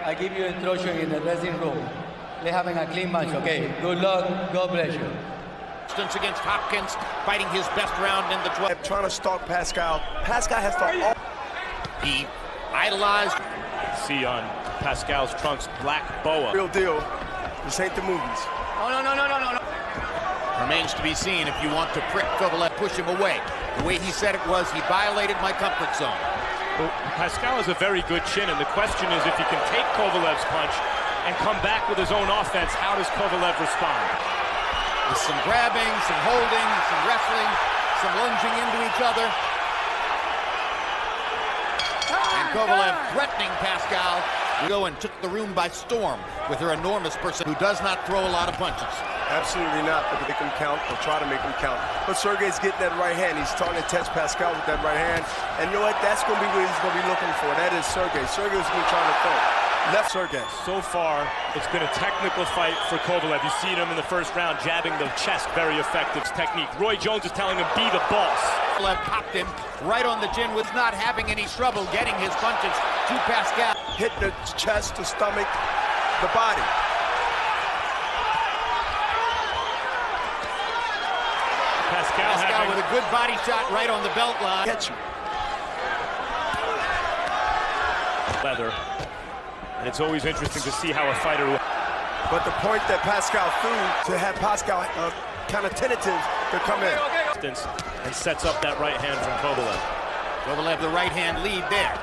I give you instruction in the dressing room. They're having a clean match, okay? Good luck. God bless you. Against Hopkins, fighting his best round in the 12. Trying to stalk Pascal. Pascal has to... He idolized. See on Pascal's trunks, black boa. Real deal. This ain't the movies. No. Remains to be seen if you want to prick Kovalev, push him away. The way he said it was, he violated my comfort zone. Well, Pascal has a very good chin, and the question is if he can take Kovalev's punch and come back with his own offense, how does Kovalev respond? With some grabbing, some holding, some wrestling, some lunging into each other. And Kovalev threatening Pascal. Go and took the room by storm with her enormous person who does not throw a lot of punches. Absolutely not, but make him count or try to make him count. But Sergey's getting that right hand. He's starting to test Pascal with that right hand. And you know what? That's going to be what he's going to be looking for. That is Sergey. Sergey's going to be trying to throw. Left Sergey. So far, it's been a technical fight for Kovalev. You've seen him in the first round jabbing the chest. Very effective technique. Roy Jones is telling him, be the boss. Kovalev popped him right on the chin with not having any trouble getting his punches to Pascal. Hit the chest, the stomach, the body. Pascal with a good body shot right on the belt line. Catch you. Leather. And it's always interesting to see how a fighter... But the point that Pascal threw to have Pascal kind of tentative to come in. And sets up that right hand from Kovalev. Kovalev the right hand lead there.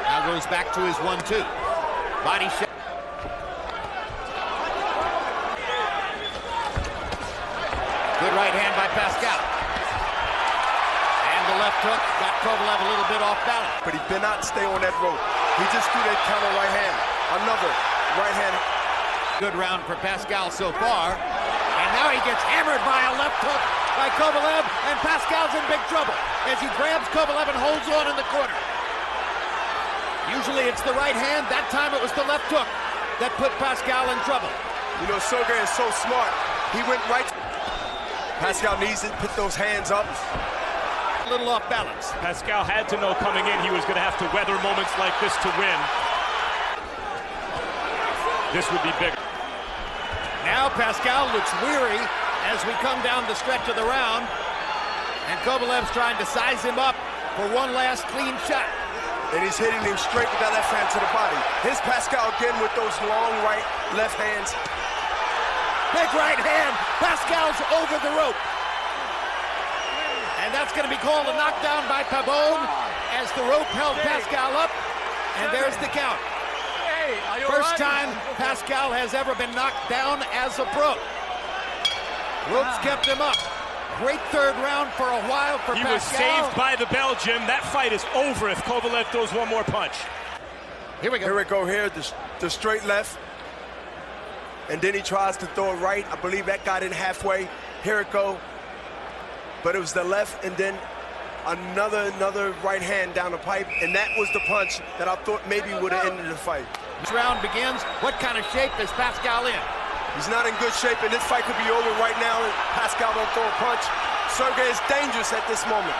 Now goes back to his 1-2. Body shot. Good right hand by Pascal. And the left hook got Kovalev a little bit off balance. But he did not stay on that rope. He just threw that counter right hand. Another right hand. Good round for Pascal so far. And now he gets hammered by a left hook by Kovalev, and Pascal's in big trouble as he grabs Kovalev and holds on in the corner. Usually it's the right hand. That time it was the left hook that put Pascal in trouble. You know, Sergey is so smart. He went right. Pascal needs to put those hands up. A little off balance. Pascal had to know coming in he was going to have to weather moments like this to win. This would be big. Now Pascal looks weary as we come down the stretch of the round. And Kovalev's trying to size him up for one last clean shot. And he's hitting him straight with that left hand to the body. Here's Pascal again with those long right, left hands. Big right hand. Pascal's over the rope. And that's going to be called a knockdown by Pabon as the rope held Pascal up. And there's the count. First time Pascal has ever been knocked down as a pro. Ropes kept him up. Great third round for a while for Pascal. He was saved by the Belgian. That fight is over if Kovalev throws one more punch. Here we go. Here we go here, the straight left. And then he tries to throw it right. I believe that got in halfway. Here it go. But it was the left and then another right hand down the pipe. And that was the punch that I thought maybe would have ended the fight. This round begins. What kind of shape is Pascal in? He's not in good shape, and this fight could be over right now. Pascal don't throw a punch. Sergey is dangerous at this moment.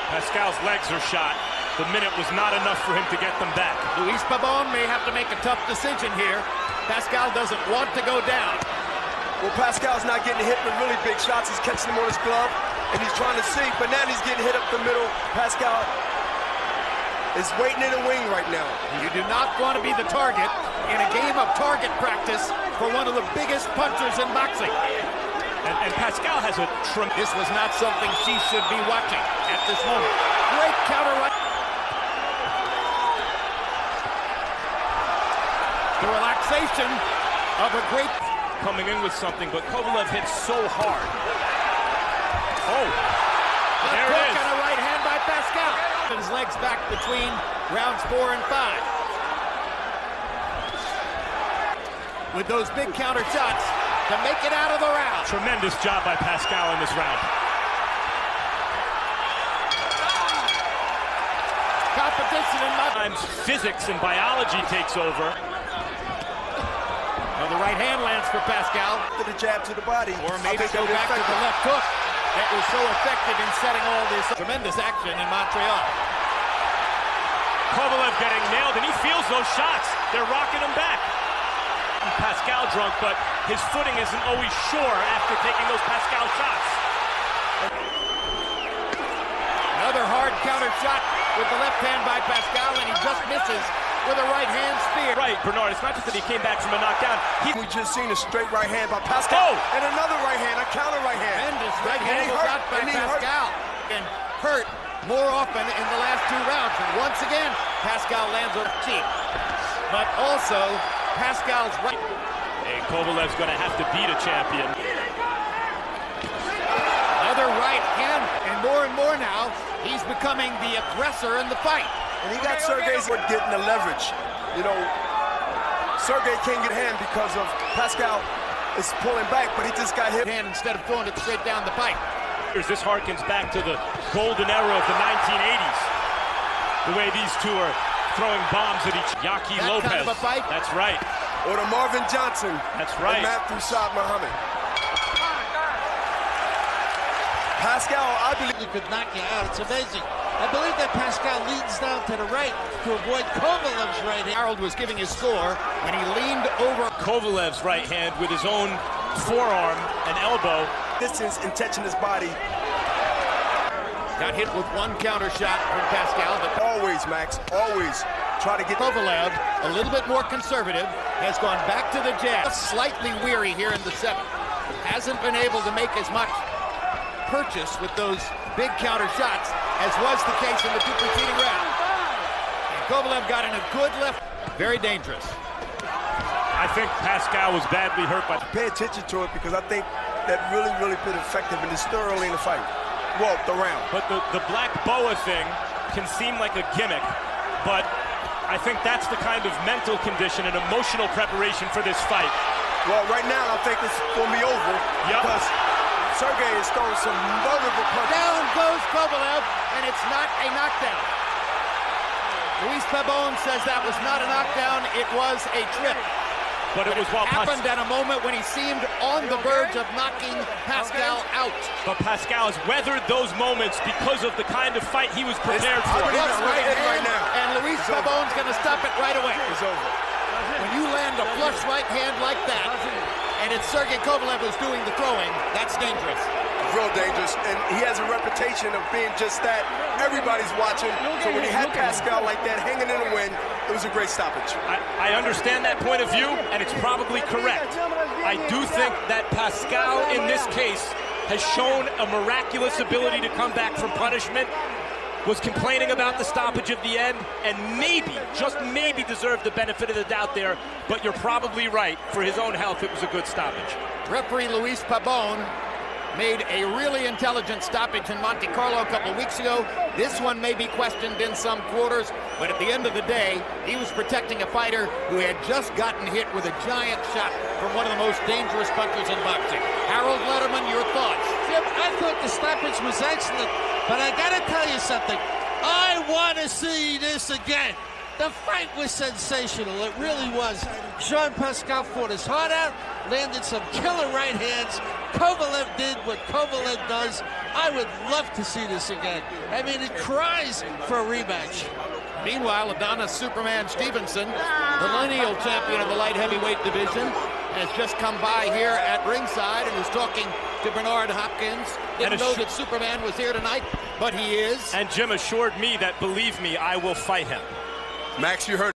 Pascal's legs are shot. The minute was not enough for him to get them back. Luis Pabon may have to make a tough decision here. Pascal doesn't want to go down. Well, Pascal's not getting hit with really big shots. He's catching them on his glove, and he's trying to see, but now he's getting hit up the middle. Pascal is waiting in the wing right now. You do not want to be the target in a game of target practice for one of the biggest punchers in boxing. And Pascal has a This was not something she should be watching at this moment. Great counter right. The relaxation of a great... Coming in with something, but Kovalev hits so hard. Oh, there it is. And a right hand by Pascal. His legs back between rounds 4 and 5. With those big counter shots to make it out of the round. Tremendous job by Pascal in this round. Competition in Sometimes physics and biology takes over. Well, the right hand lands for Pascal. To the jab to the body. Or maybe go back to the left hook that was so effective in setting all this tremendous action in Montreal. Kovalev getting nailed, and he feels those shots. They're rocking him back. Pascal drunk, but his footing isn't always sure after taking those Pascal shots. Another hard counter shot with the left hand by Pascal, and he just misses with a right hand spear. Right, Bernard, it's not just that he came back from a knockdown. We just seen a straight right hand by Pascal. Oh! And another right hand, a counter right hand. Tremendous right hand shot by Pascal. And hurt more often in the last 2 rounds. And once again, Pascal lands on the cheek. But also, Pascal's right. Hey, Kovalev's going to have to beat a champion. Another right hand, and more now, he's becoming the aggressor in the fight. And he got Sergey's getting the leverage. You know, Sergey can't get hand because of Pascal is pulling back, but he just got hit. Hand instead of throwing it straight down the pipe. This harkens back to the golden era of the 1980s. The way these two are throwing bombs at each. Yaki Lopez. Kind of a fight? That's right. Or the Marvin Johnson. That's right. And Matthew Saad Muhammad. Pascal, I believe he could knock you out. It's amazing. I believe that Pascal leans down to the right to avoid Kovalev's right hand. Harold was giving his score when he leaned over Kovalev's right hand with his own forearm and elbow. distance and touching his body. Got hit with one counter shot from Pascal, but Always, Max, always try to get Kovalev, a little bit more conservative, has gone back to the jab. Slightly weary here in the 7th. Hasn't been able to make as much purchase with those big counter shots as was the case in the 2 preceding rounds. And Kovalev got in a good left. Very dangerous. I think Pascal was badly hurt by. Pay attention to it because I think that really been effective and it's still early in the fight. Well, the round. But the black boa thing can seem like a gimmick, but I think that's the kind of mental condition and emotional preparation for this fight. Well, right now I think it's going to be over because Sergey is throwing some wonderful punches. Down goes Kovalev, and it's not a knockdown. Luis Pabon says that was not a knockdown, it was a trip. But it was while happened at a moment when he seemed on the verge of knocking Pascal out. But Pascal has weathered those moments because of the kind of fight he was prepared for. Right now. And Luis Pabon's going to stop it right away. It's over. When you land a flush right hand like that, and it's Sergey Kovalev who's doing the throwing, that's dangerous. Real dangerous, and he has a reputation of being just that. Everybody's watching, so when he had Pascal like that hanging in the wind, it was a great stoppage. I understand that point of view, and it's probably correct. I do think that Pascal, in this case, has shown a miraculous ability to come back from punishment, was complaining about the stoppage at the end, and maybe, just maybe, deserved the benefit of the doubt there, but you're probably right. For his own health, it was a good stoppage. Referee Luis Pabon made a really intelligent stoppage in Monte Carlo a couple of weeks ago. This one may be questioned in some quarters, but at the end of the day, he was protecting a fighter who had just gotten hit with a giant shot from one of the most dangerous punchers in boxing. Harold Letterman, your thoughts? Jim, I thought the stoppage was excellent, but I gotta tell you something. I want to see this again. The fight was sensational, it really was. Jean Pascal fought his heart out, landed some killer right hands. Kovalev did what Kovalev does. I would love to see this again. I mean, it cries for a rematch. Meanwhile, Adonis Superman Stevenson, the lineal champion of the light heavyweight division, has just come by here at ringside and is talking to Bernard Hopkins. Didn't know that Superman was here tonight, but he is. And Jim assured me that, believe me, I will fight him. Max, you heard